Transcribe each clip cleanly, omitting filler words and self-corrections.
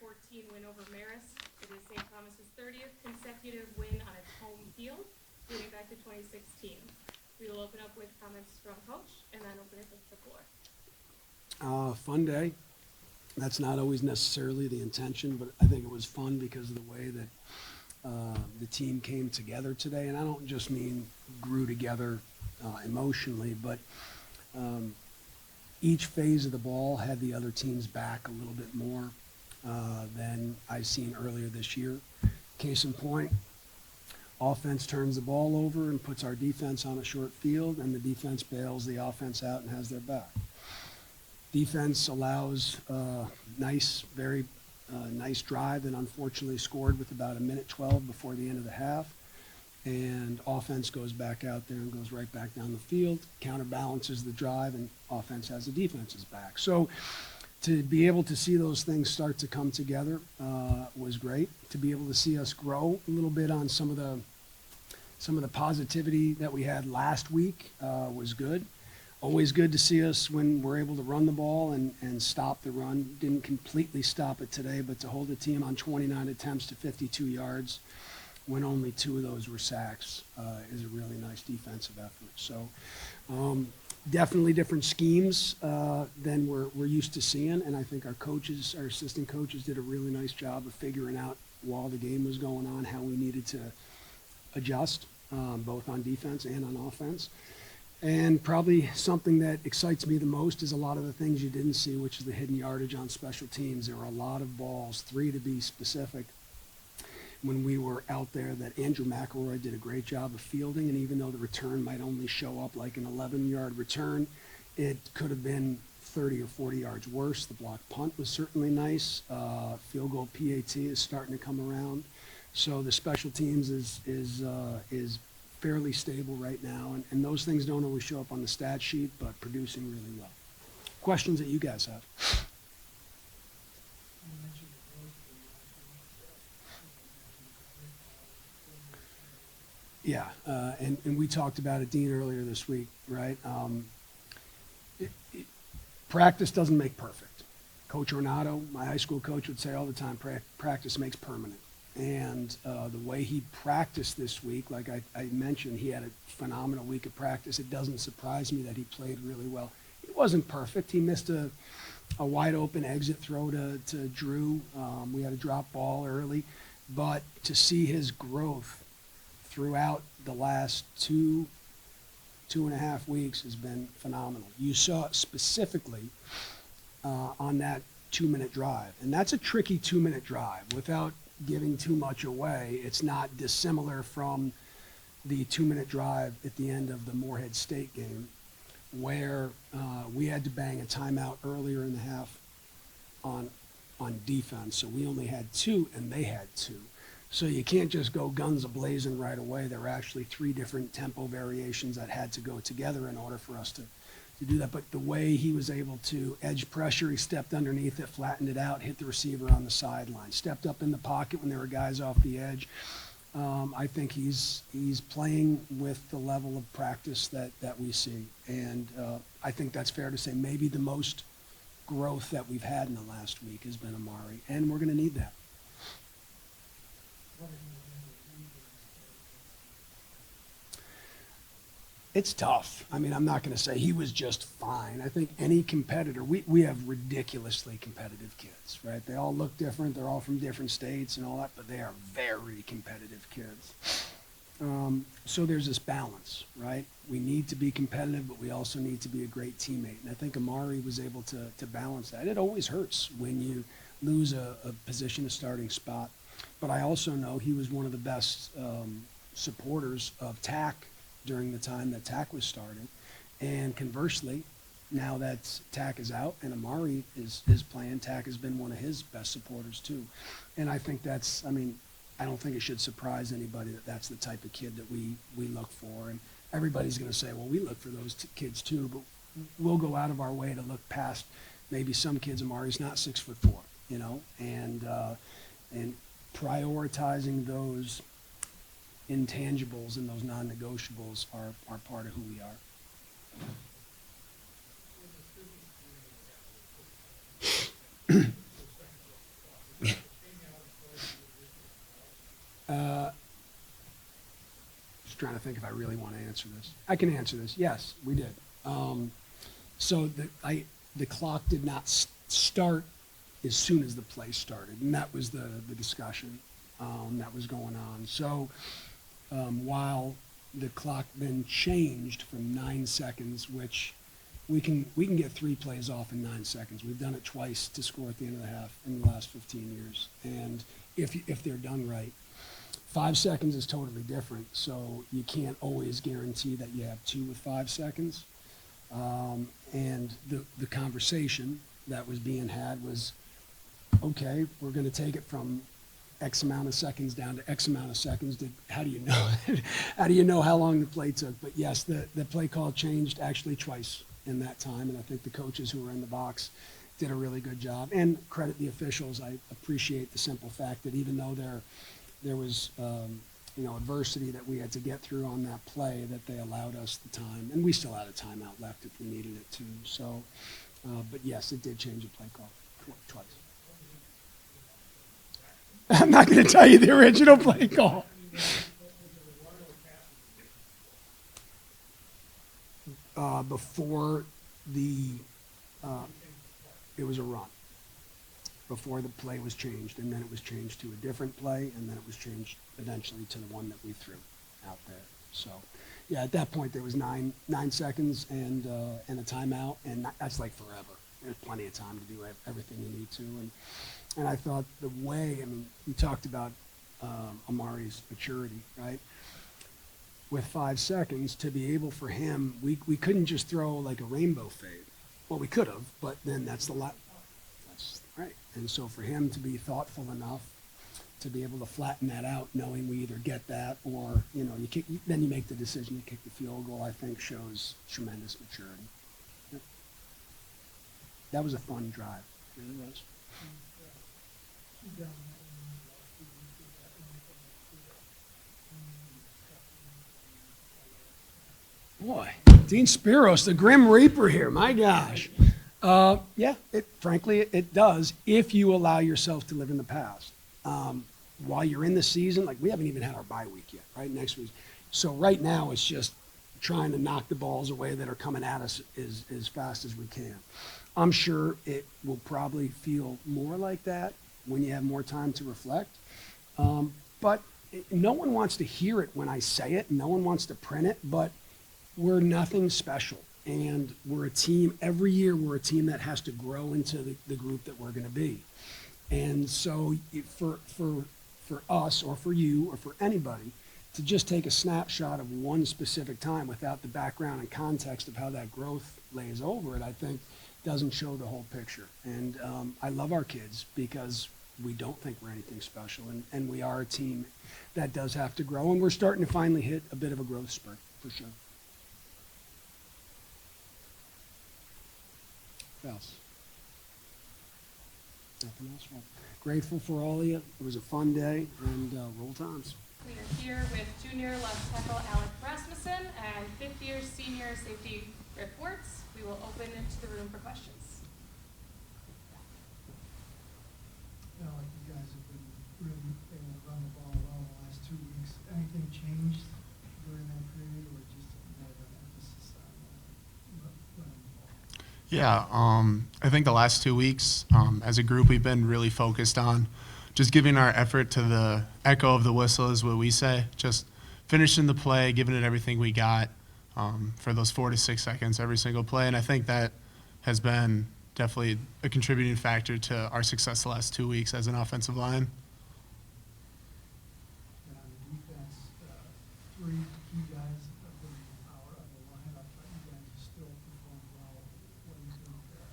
14 win over Marist. It is St. Thomas's 30th consecutive win on its home field, dating back to 2016. We will open up with comments from Coach and then open it up to the floor. Fun day. That's not always necessarily the intention, but I think it was fun because of the way that the team came together today. And I don't just mean grew together emotionally, but each phase of the ball had the other team's back a little bit more than I've seen earlier this year. Case in point, offense turns the ball over and puts our defense on a short field, and the defense bails the offense out and has their back. Defense allows very nice drive and unfortunately scored with about 1:12 before the end of the half. And offense goes back out there and goes right back down the field, counterbalances the drive, and offense has the defense's back. So to be able to see those things start to come together was great. To be able to see us grow a little bit on some of the positivity that we had last week was good. Always good to see us when we're able to run the ball and stop the run. Didn't completely stop it today, but to hold the team on 29 attempts to 52 yards when only 2 of those were sacks is a really nice defensive effort. So definitely different schemes than we're used to seeing, and I think our assistant coaches did a really nice job of figuring out while the game was going on how we needed to adjust, both on defense and on offense. And probably something that excites me the most is a lot of the things you didn't see, which is the hidden yardage on special teams. There were a lot of balls, 3 to be specific, when we were out there that Andrew McElroy did a great job of fielding. And even though the return might only show up like an 11-yard return, it could have been 30 or 40 yards worse. The block punt was certainly nice. Field goal PAT is starting to come around. So the special teams is fairly stable right now, and those things don't always show up on the stat sheet, but producing really well. Questions that you guys have? Yeah, and we talked about it, Dean, earlier this week, right? Practice doesn't make perfect. Coach Ornato, my high school coach, would say all the time, practice makes permanent. And the way he practiced this week, like I mentioned, he had a phenomenal week of practice. It doesn't surprise me that he played really well. He wasn't perfect. He missed a wide open exit throw to Drew. We had a drop ball early. But to see his growth throughout the last 2.5 weeks has been phenomenal. You saw it specifically on that 2-minute drive. And that's a tricky 2-minute drive. Without giving too much away, it's not dissimilar from the 2-minute drive at the end of the Moorhead State game, where we had to bang a timeout earlier in the half on defense. So we only had 2 and they had 2. So you can't just go guns a-blazing right away. There were actually 3 different tempo variations that had to go together in order for us to do that. But the way he was able to edge pressure, he stepped underneath it, flattened it out, hit the receiver on the sideline, stepped up in the pocket when there were guys off the edge. I think he's playing with the level of practice that we see. And I think that's fair to say maybe the most growth that we've had in the last week has been Amari, and we're going to need that. It's tough. I mean, I'm not going to say he was just fine. I think any competitor, we have ridiculously competitive kids, right? They all look different. They're all from different states and all that, but they are very competitive kids. So there's this balance, right? We need to be competitive, but we also need to be a great teammate. And I think Amari was able to balance that. It always hurts when you lose a position, a starting spot. But I also know he was one of the best supporters of TAC during the time that TAC was starting. And conversely, now that TAC is out and Amari is playing, TAC has been one of his best supporters too. And I think I don't think it should surprise anybody that that's the type of kid that we look for. And everybody's going to say, well, we look for those kids too, but we'll go out of our way to look past maybe some kids. Amari's not 6'4", and prioritizing those intangibles and those non-negotiables are part of who we are. trying to think if I really want to answer this. I can answer this. Yes, we did. So the clock did not start as soon as the play started, and that was the discussion that was going on. So while the clock then changed from 9 seconds, which we can get 3 plays off in 9 seconds. We've done it twice to score at the end of the half in the last 15 years, and if they're done right. 5 seconds is totally different, so you can't always guarantee that you have 2 with 5 seconds. And the conversation that was being had was, okay, we're going to take it from X amount of seconds down to X amount of seconds. How do you know? How do you know how long the play took? But yes, the play call changed actually twice in that time, and I think the coaches who were in the box did a really good job. And credit the officials. I appreciate the simple fact that even though there was adversity that we had to get through on that play, that they allowed us the time, and we still had a timeout left if we needed it to. So, but yes, it did change the play call twice. I'm not going to tell you the original play call. Before it was a run. Before the play was changed, and then it was changed to a different play, and then it was changed eventually to the one that we threw out there. So, yeah, at that point there was 9 seconds and a timeout, and that's like forever. There's plenty of time to do everything you need to, and I thought the way, you talked about Amari's maturity, right? With 5 seconds, to be able for him, we couldn't just throw like a rainbow fade. Well, we could have, but then that's the lot. That's right. And so for him to be thoughtful enough to be able to flatten that out, knowing we either get that or, then you make the decision to kick the field goal, I think shows tremendous maturity. Yep. That was a fun drive. It really was. Boy, Dean Spiros, the Grim Reaper here, my gosh. Yeah, frankly, it does if you allow yourself to live in the past. While you're in the season, like we haven't even had our bye week yet, right? Next week. So right now it's just trying to knock the balls away that are coming at us as fast as we can. I'm sure it will probably feel more like that when you have more time to reflect. But no one wants to hear it when I say it. No one wants to print it, but we're nothing special. And we're a team, every year we're a team that has to grow into the group that we're going to be. And so for us or for you or for anybody to just take a snapshot of one specific time without the background and context of how that growth lays over it, I think doesn't show the whole picture. And I love our kids because we don't think we're anything special. And we are a team that does have to grow. And we're starting to finally hit a bit of a growth spurt, for sure. What else? Nothing else? Well, grateful for all of you. It was a fun day, and roll times. We are here with junior left tackle Alec Rasmussen and fifth-year senior safety Grif Wurtz. We will open it to the room for questions. Alec, you guys have been really able to run the ball well the last 2 weeks. Anything changed during that period, or just more of an emphasis on running the ball? Yeah, I think the last 2 weeks, as a group, we've been really focused on just giving our effort to the echo of the whistle, is what we say. Just finishing the play, giving it everything we got for those 4 to 6 seconds every single play. And I think that has been definitely a contributing factor to our success the last 2 weeks as an offensive line. And on the defense, 3 key guys have been out of the lineup, but you guys have still performed well. What do you think that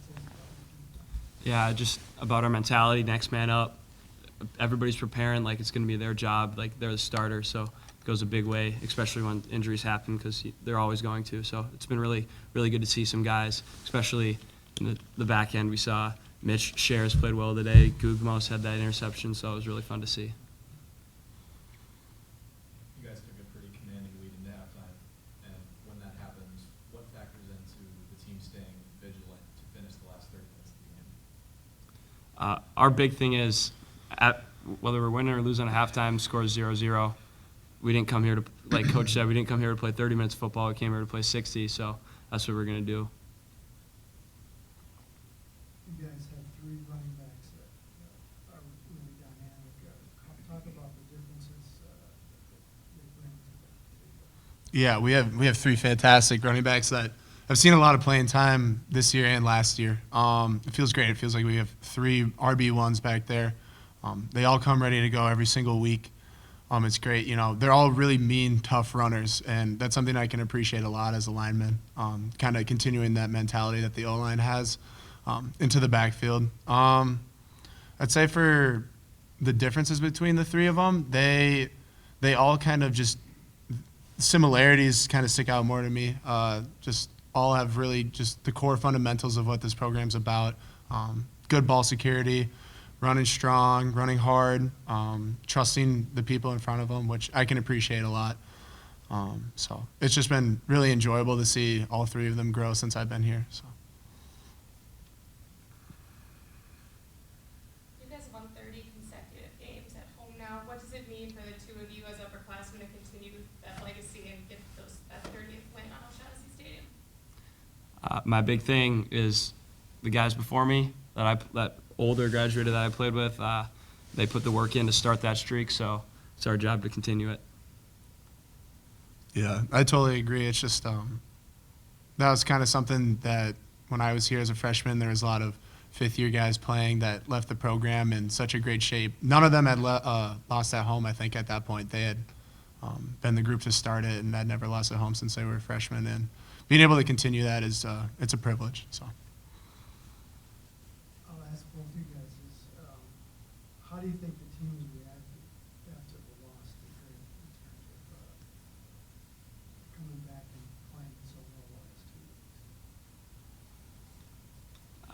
says about the defense? Yeah, just about our mentality, next man up. Everybody's preparing like it's going to be their job, like they're the starter, so it goes a big way, especially when injuries happen, because they're always going to. So it's been really, really good to see some guys, especially in the back end. We saw Mitch Shares played well today. Gugmos had that interception, so it was really fun to see. You guys took a pretty commanding lead into halftime, and when that happens, what factors into the team staying vigilant to finish the last 30 minutes of the game? Our big thing is, whether we're winning or losing at halftime, score 0-0. We didn't come here to like Coach said, we didn't come here to play 30 minutes of football. We came here to play 60, so that's what we're going to do. You guys have three running backs that are really dynamic. Talk about the differences that they bring to the table. Yeah, we have three fantastic running backs that I've seen a lot of playing time this year and last year. It feels great. It feels like we have three RB1s back there. They all come ready to go every single week. It's great. You know, they're all really mean, tough runners, and that's something I can appreciate a lot as a lineman, kind of continuing that mentality that the O-line has into the backfield. I'd say for the differences between the three of them, they all kind of just similarities kind of stick out more to me. Just all have really just the core fundamentals of what this program's about. Good ball security, running strong, running hard, trusting the people in front of them, which I can appreciate a lot. So it's just been really enjoyable to see all three of them grow since I've been here. So. You guys have won 30 consecutive games at home now. What does it mean for the two of you as upperclassmen to continue that legacy and get that 30th win on O'Shaughnessy Stadium? My big thing is the guys before me that older graduated that I played with, they put the work in to start that streak, so it's our job to continue it. Yeah, I totally agree. It's just that was kind of something that when I was here as a freshman, there was a lot of fifth-year guys playing that left the program in such a great shape. None of them had lost at home, I think, at that point. They had been the group to start it, and had never lost at home since they were freshmen. And being able to continue that is it's a privilege. So. I'll ask both you guys is, how do you think the teams reacted after the loss to Grif in terms of coming back and playing so well the last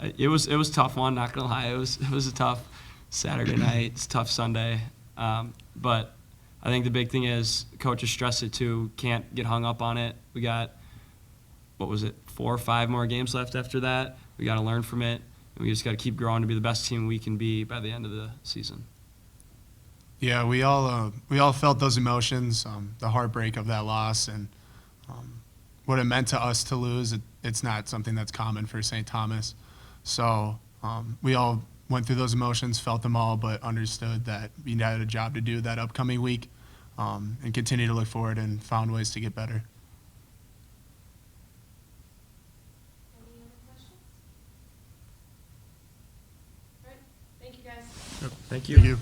2 weeks? It was a tough one, not gonna lie. It was a tough Saturday night. It's a tough Sunday, but I think the big thing is coaches stress it too. Can't get hung up on it. We got 4 or 5 more games left after that. We got to learn from it, and we just got to keep growing to be the best team we can be by the end of the season. Yeah, we all felt those emotions, the heartbreak of that loss, and what it meant to us to lose. It's not something that's common for St. Thomas. So we all went through those emotions, felt them all, but understood that we had a job to do that upcoming week, and continue to look forward and found ways to get better. Any other questions? All right, thank you guys. Thank you. Thank you.